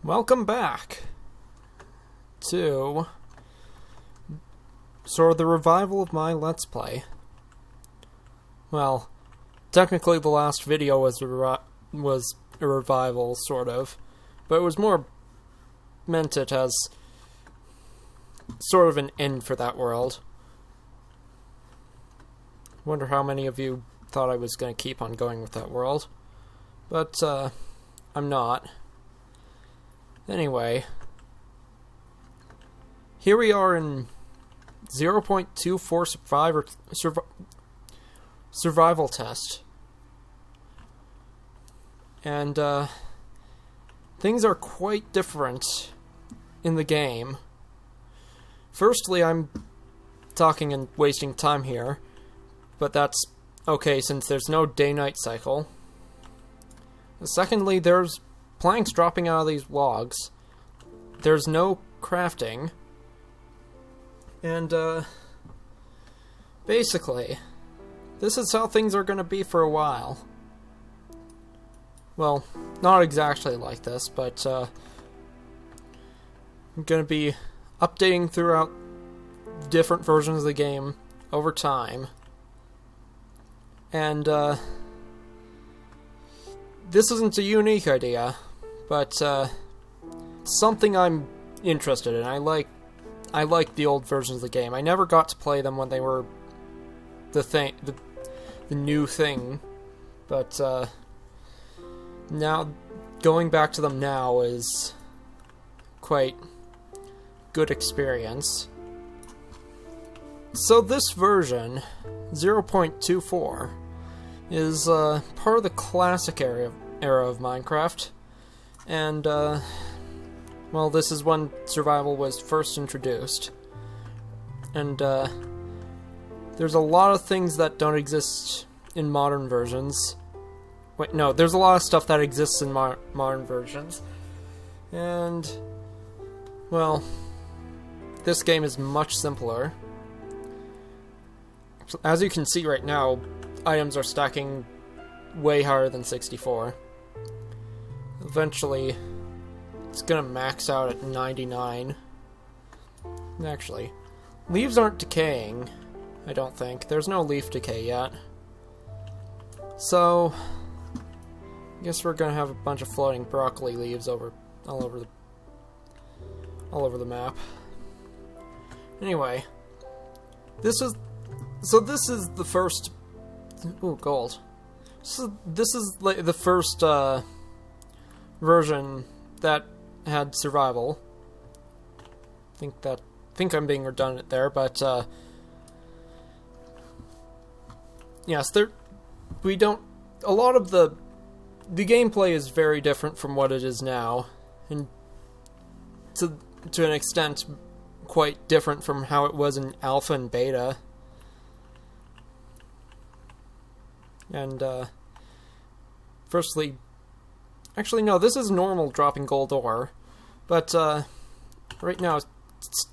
Welcome back to sort of the revival of my Let's Play. Well, technically the last video was a revival, sort of, but it was more meant it as sort of an end for that world. Wonder how many of you thought I was going to keep on going with that world, but I'm not. Anyway, here we are in 0.24 survival test. And things are quite different in the game. Firstly, I'm talking and wasting time here, but that's okay since there's no day-night cycle. Secondly, there's planks dropping out of these logs. There's no crafting. And, basically, this is how things are going to be for a while. Well, not exactly like this, but, I'm going to be updating throughout different versions of the game over time. And, this isn't a unique idea, but something I'm interested in. I like the old versions of the game. I never got to play them when they were the new thing, but now going back to them now is quite good experience. So this version, 0.24, is part of the classic era of Minecraft. And, well, this is when survival was first introduced. And, there's a lot of things that don't exist in modern versions. Wait, no, there's a lot of stuff that exists in modern versions. And, well, this game is much simpler. As you can see right now, items are stacking way higher than 64. Eventually, it's gonna max out at 99. Actually, leaves aren't decaying, I don't think. There's no leaf decay yet. So, I guess we're gonna have a bunch of floating broccoli leaves all over the map. Anyway, this is the first. Ooh, gold. So this is like the first version that had survival. Think I'm being redundant there, but yes, we don't. A lot of the gameplay is very different from what it is now, and to an extent, quite different from how it was in alpha and beta. And, firstly, actually no, this is normal dropping gold ore, but, right now,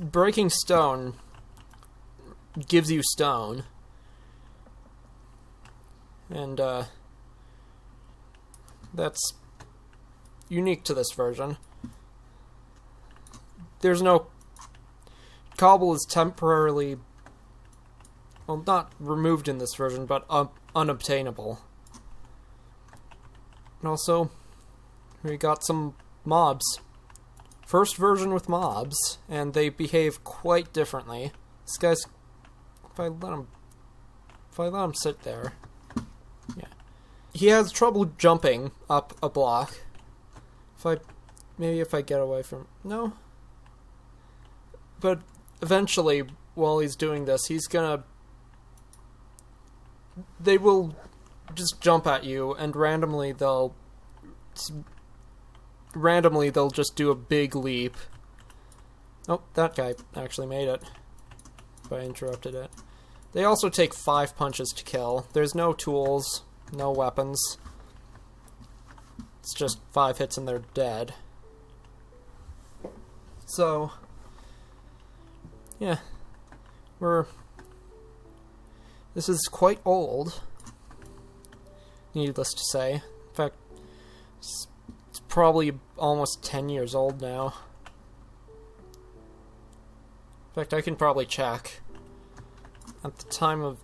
breaking stone gives you stone, and, that's unique to this version. There's no... Cobble is temporarily... well, not removed in this version, but unobtainable. And also, we got some mobs. First version with mobs, and they behave quite differently. This guy's... If I let him sit there... Yeah. He has trouble jumping up a block. Maybe if I get away from... No? But eventually, while he's doing this, he's gonna... They will just jump at you, and randomly they'll just do a big leap. Oh, that guy actually made it. But I interrupted it. They also take 5 punches to kill. There's no tools, no weapons. It's just 5 hits and they're dead. So, yeah. This is quite old, needless to say. In fact, it's probably almost 10 years old now. In fact, I can probably check. At the time of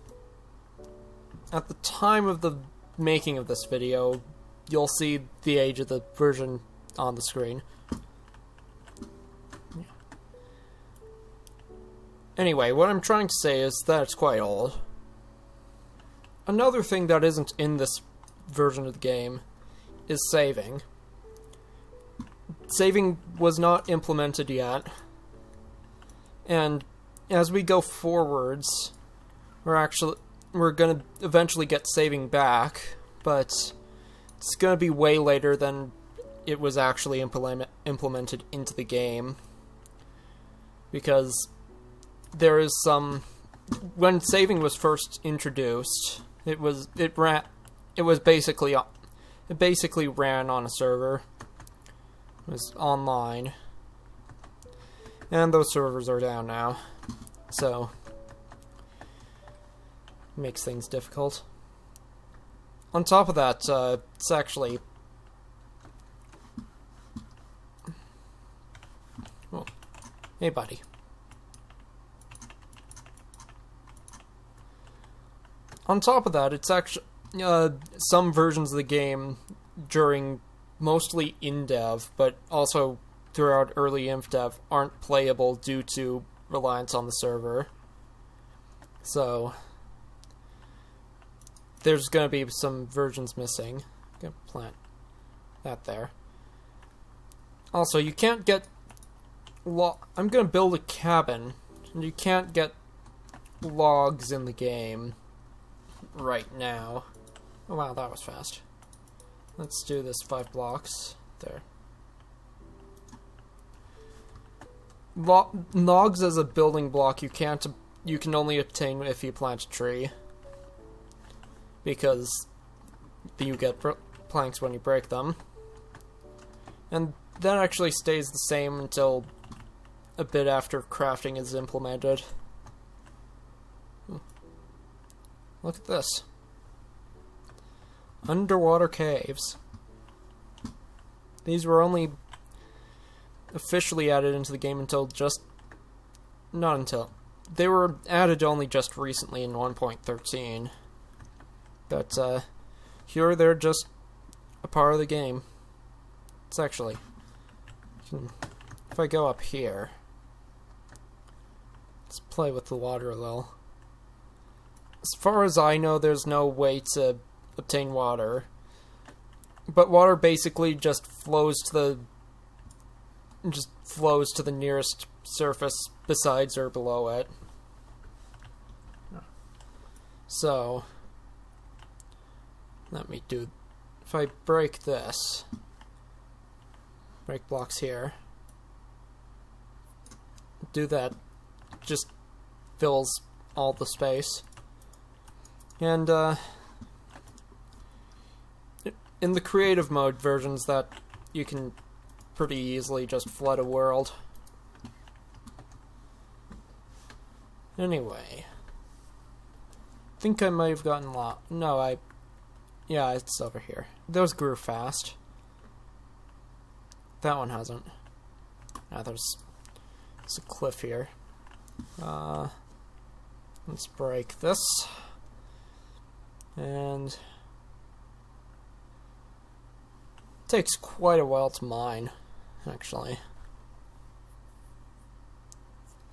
the making of this video, you'll see the age of the version on the screen. Anyway, what I'm trying to say is that it's quite old. Another thing that isn't in this version of the game is saving. Saving was not implemented yet, and as we go forwards, we're gonna eventually get saving back, but it's gonna be way later than it was actually implemented into the game, because there is some... When saving was first introduced, it basically ran on a server. It was online, and those servers are down now, so it makes things difficult. On top of that, it's actually... Oh, hey buddy. On top of that, it's actually some versions of the game during mostly in-dev, but also throughout early inf-dev, aren't playable due to reliance on the server. So there's going to be some versions missing. I'm going to plant that there. Also, you can't get... I'm going to build a cabin, and you can't get logs in the game right now. Oh wow, that was fast. Let's do this 5 blocks. There. Logs as a building block you can only obtain if you plant a tree, because you get planks when you break them. And that actually stays the same until a bit after crafting is implemented. Look at this. Underwater caves. These were only officially added into the game until just... Not until... They were added only just recently in 1.13. But, here they're just a part of the game. It's actually... If I go up here... Let's play with the water a little. As far as I know, there's no way to obtain water. But water basically just flows to the nearest surface besides or below it. So, let me do... If I break this... Break blocks here. Do that. Just fills all the space. And, in the creative mode versions, that you can pretty easily just flood a world. Anyway. I think I might have gotten lost. No, yeah, it's over here. Those grew fast. That one hasn't. Ah, there's a cliff here. Let's break this. And it takes quite a while to mine, actually.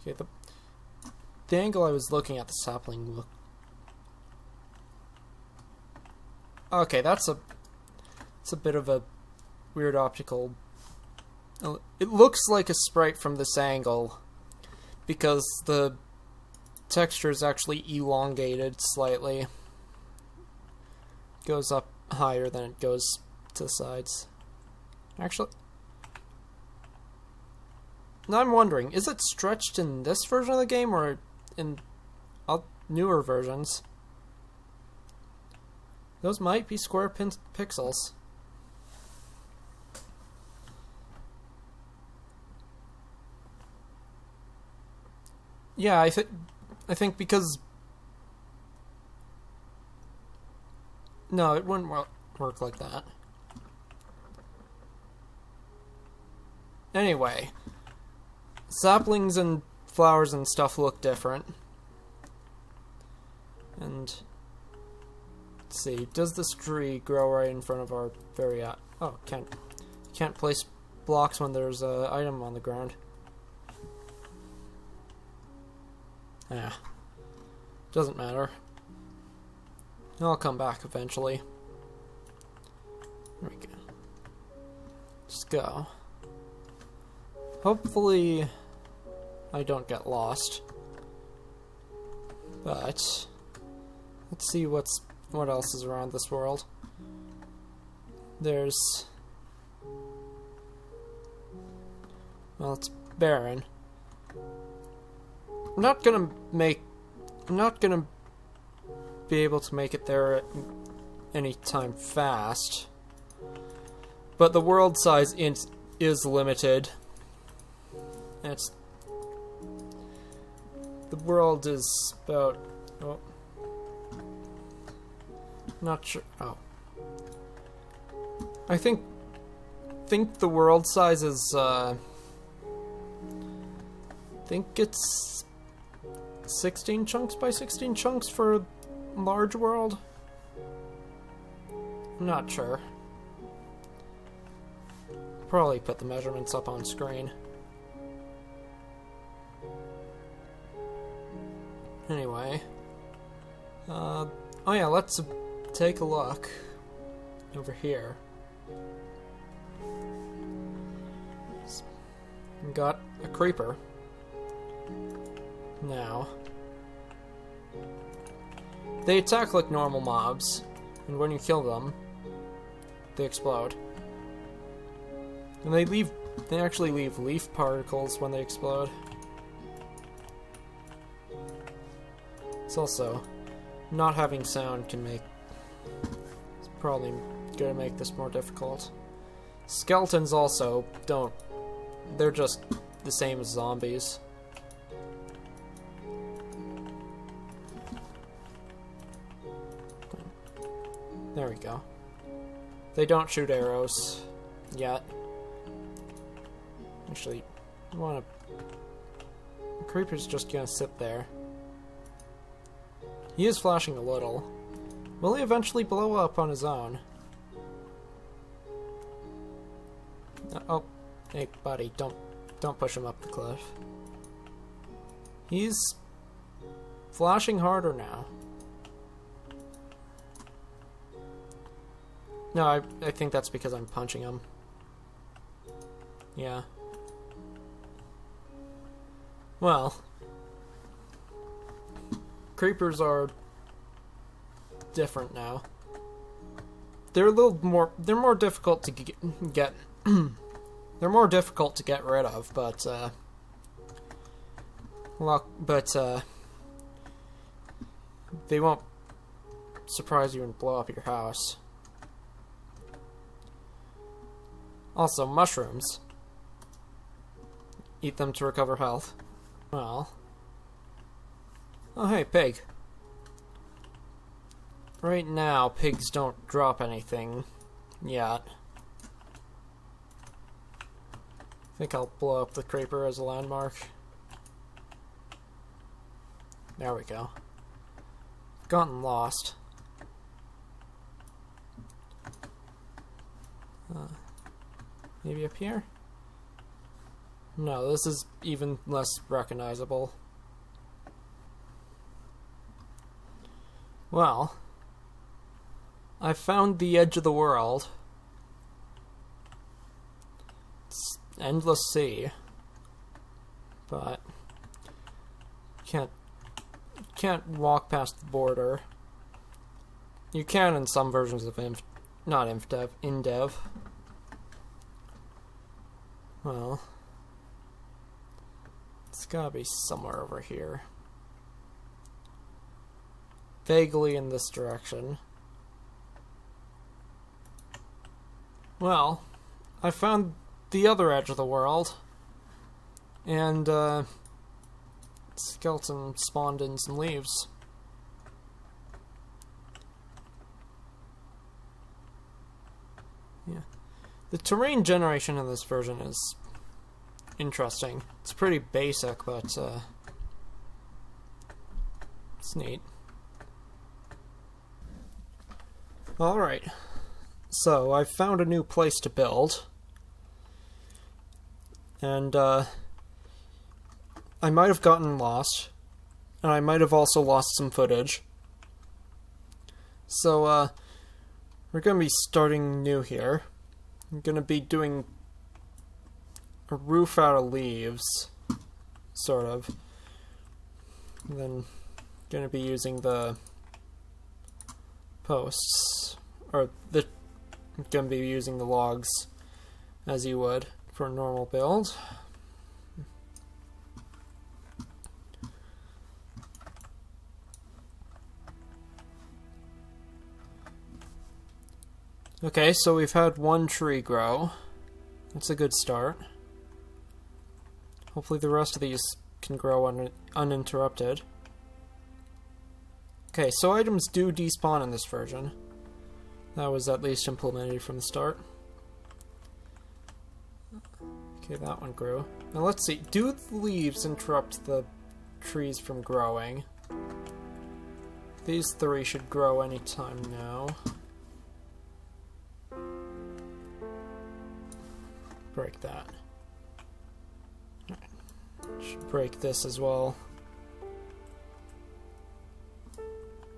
Okay, the angle I was looking at the sapling look. Okay, it's a bit of a weird optical. It looks like a sprite from this angle because the texture is actually elongated slightly. Goes up higher than it goes to the sides. Actually, now I'm wondering, is it stretched in this version of the game or in newer versions? Those might be square pixels. Yeah, I think because... No, it wouldn't work like that. Anyway, saplings and flowers and stuff look different. And let's see, does this tree grow right in front of our very oh, can't place blocks when there's an item on the ground. Yeah, doesn't matter. I'll come back eventually. There we go. Just go. Hopefully I don't get lost. But let's see what else is around this world. There's, well, it's barren. I'm not gonna be able to make it there anytime fast. But the world size is limited. The world is about, oh, not sure. Oh, I think the world size is I think it's 16 chunks by 16 chunks for a large world. I'm not sure. Probably put the measurements up on screen. Anyway, oh yeah, let's take a look over here. We got a creeper. Now, they attack like normal mobs, and when you kill them, they explode. And they actually leave leaf particles when they explode. It's also, not having sound it's probably gonna make this more difficult. Skeletons also they're just the same as zombies. There we go. They don't shoot arrows yet. Actually, the creeper's just gonna sit there. He is flashing a little. Will he eventually blow up on his own? Oh, hey buddy, don't push him up the cliff. He's flashing harder now. No, I think that's because I'm punching him. Yeah. Well, creepers are different now. They're more difficult to get they're more difficult to get rid of, but they won't surprise you and blow up your house. Also, mushrooms. Eat them to recover health. Well. Oh, hey, pig. Right now, pigs don't drop anything yet. I think I'll blow up the creeper as a landmark. There we go. Gotten lost. Maybe up here? No, this is even less recognizable. Well, I found the edge of the world. It's endless sea. But can't walk past the border. You can in some versions of in-dev. Well, it's gotta be somewhere over here. Vaguely in this direction. Well, I found the other edge of the world. And, skeleton spawned in some leaves. Yeah. The terrain generation in this version is interesting. It's pretty basic, but it's neat. Alright, so I've found a new place to build, and I might have gotten lost, and I might have also lost some footage. So we're going to be starting new here. I'm going to be doing a roof out of leaves, sort of. And then going to be using the posts, or I'm going to be using the logs as you would for a normal build. Okay, so we've had one tree grow. That's a good start. Hopefully the rest of these can grow uninterrupted. Okay, so items do despawn in this version. That was at least implemented from the start. Okay, that one grew. Now let's see, do the leaves interrupt the trees from growing? These three should grow anytime now. Break that. Should break this as well.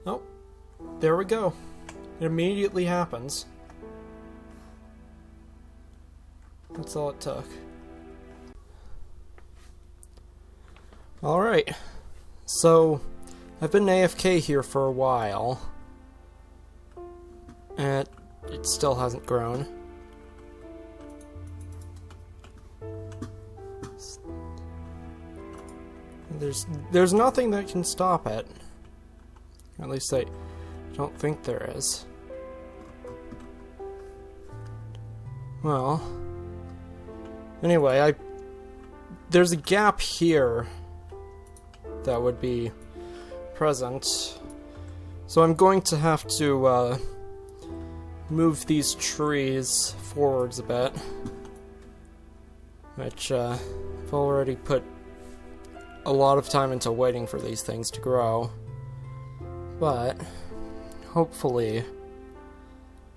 Oh, there we go. It immediately happens. That's all it took. Alright, so I've been AFK here for a while, and it still hasn't grown. There's nothing that can stop it. At least I don't think there is. Well, anyway, there's a gap here that would be present, so I'm going to have to move these trees forwards a bit, which I've already put a lot of time into waiting for these things to grow, but hopefully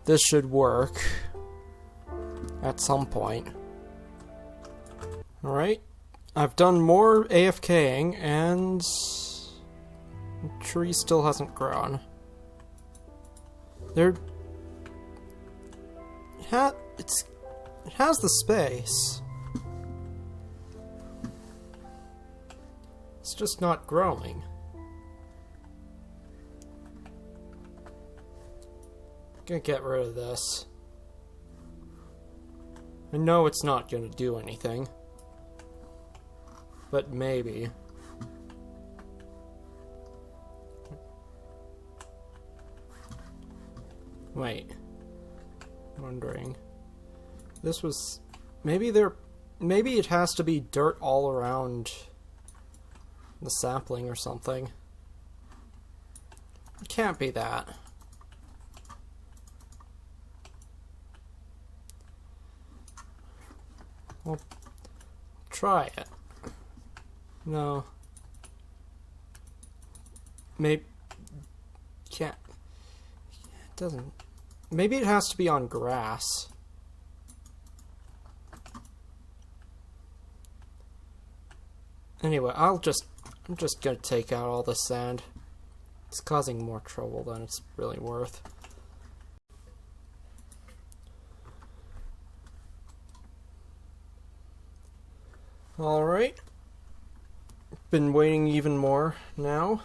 this should work at some point. Alright, I've done more AFKing and the tree still hasn't grown. It has the space. It's just not growing. Gonna get rid of this. I know it's not gonna do anything, but maybe. Wait. I'm wondering. This was... Maybe it has to be dirt all around the sapling or something. It can't be that. Well, try it. No. Maybe... Can't... It doesn't... Maybe it has to be on grass. Anyway, I'm just gonna take out all the sand. It's causing more trouble than it's really worth. Alright. Been waiting even more now.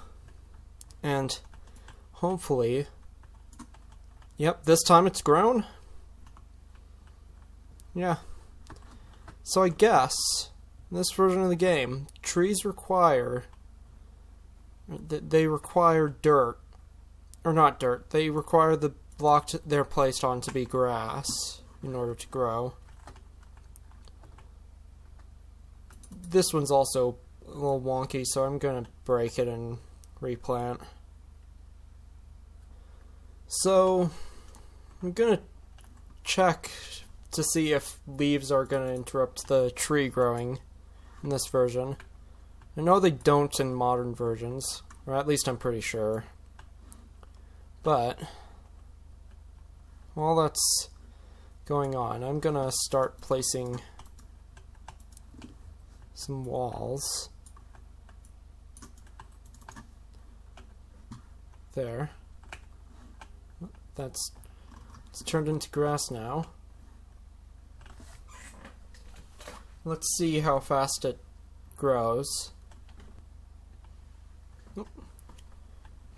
And hopefully... Yep, this time it's grown. Yeah. So I guess, in this version of the game, trees require... They require dirt. Or not dirt. They require the block they're placed on to be grass in order to grow. This one's also a little wonky, so I'm gonna break it and replant. So, I'm gonna check to see if leaves are going to interrupt the tree growing in this version. I know they don't in modern versions, or at least I'm pretty sure. But while that's going on, I'm going to start placing some walls. There. It's turned into grass now. Let's see how fast it grows. Oop.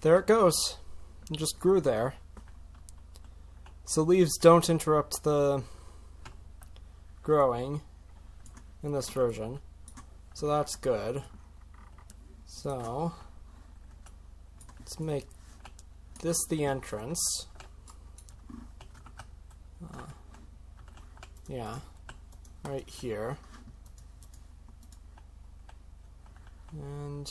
There it goes. It just grew there. So leaves don't interrupt the growing in this version. So that's good. So let's make this the entrance. Yeah, right here. And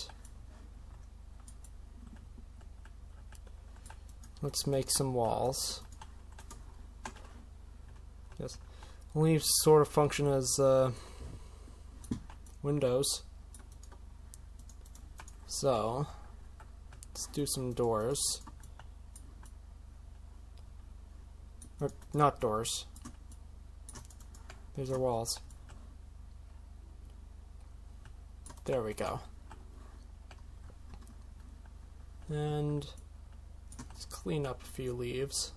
let's make some walls. Yes, leaves sort of function as windows. So let's do some doors. Or not doors. These are walls. There we go. And let's clean up a few leaves.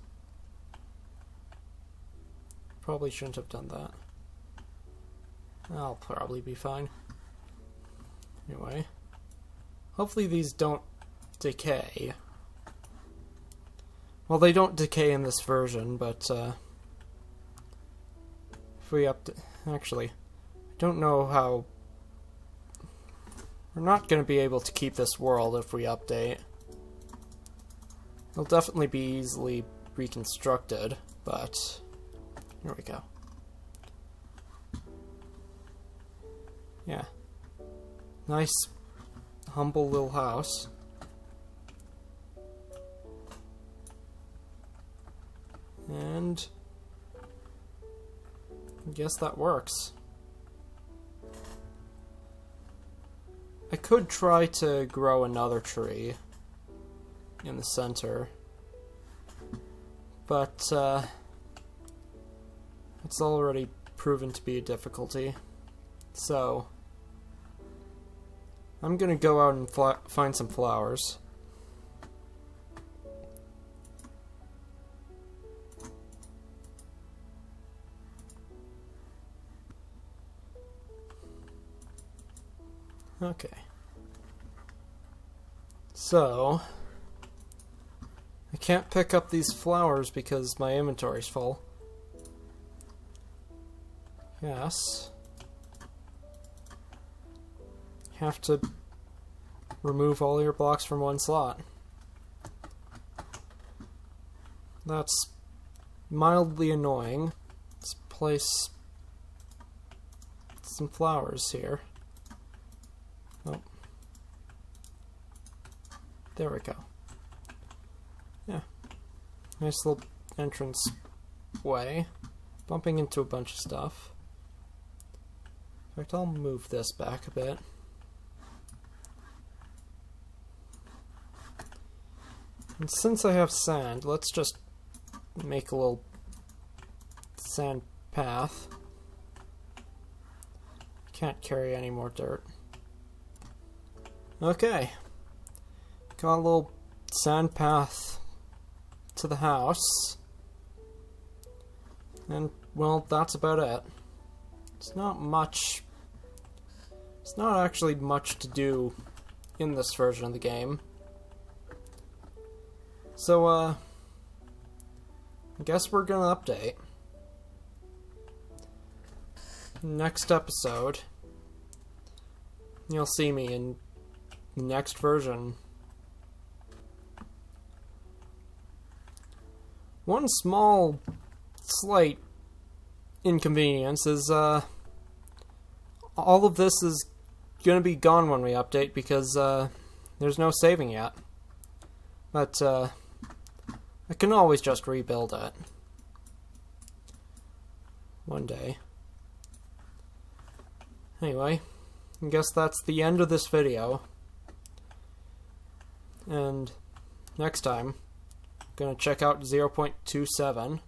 Probably shouldn't have done that. I'll probably be fine. Anyway. Hopefully these don't decay. Well, they don't decay in this version, but if we actually, I don't know how. We're not going to be able to keep this world if we update. It'll definitely be easily reconstructed, but here we go. Yeah. Nice, humble little house. And I guess that works. I could try to grow another tree in the center, but it's already proven to be a difficulty. So I'm gonna go out and find some flowers. Okay. So I can't pick up these flowers because my inventory's full. Yes. Have to remove all your blocks from one slot. That's mildly annoying. Let's place some flowers here. Oh. There we go. Yeah. Nice little entrance way. Bumping into a bunch of stuff. In fact, I'll move this back a bit. And since I have sand, let's just make a little sand path. Can't carry any more dirt. Okay. Got a little sand path to the house. And, well, that's about it. It's not much. It's not actually much to do in this version of the game. So, I guess we're gonna update. Next episode, you'll see me in the next version. One small, slight inconvenience is, all of this is gonna be gone when we update because, there's no saving yet. But, I can always just rebuild it. one day. Anyway, I guess that's the end of this video. And next time, I'm going to check out 0.27.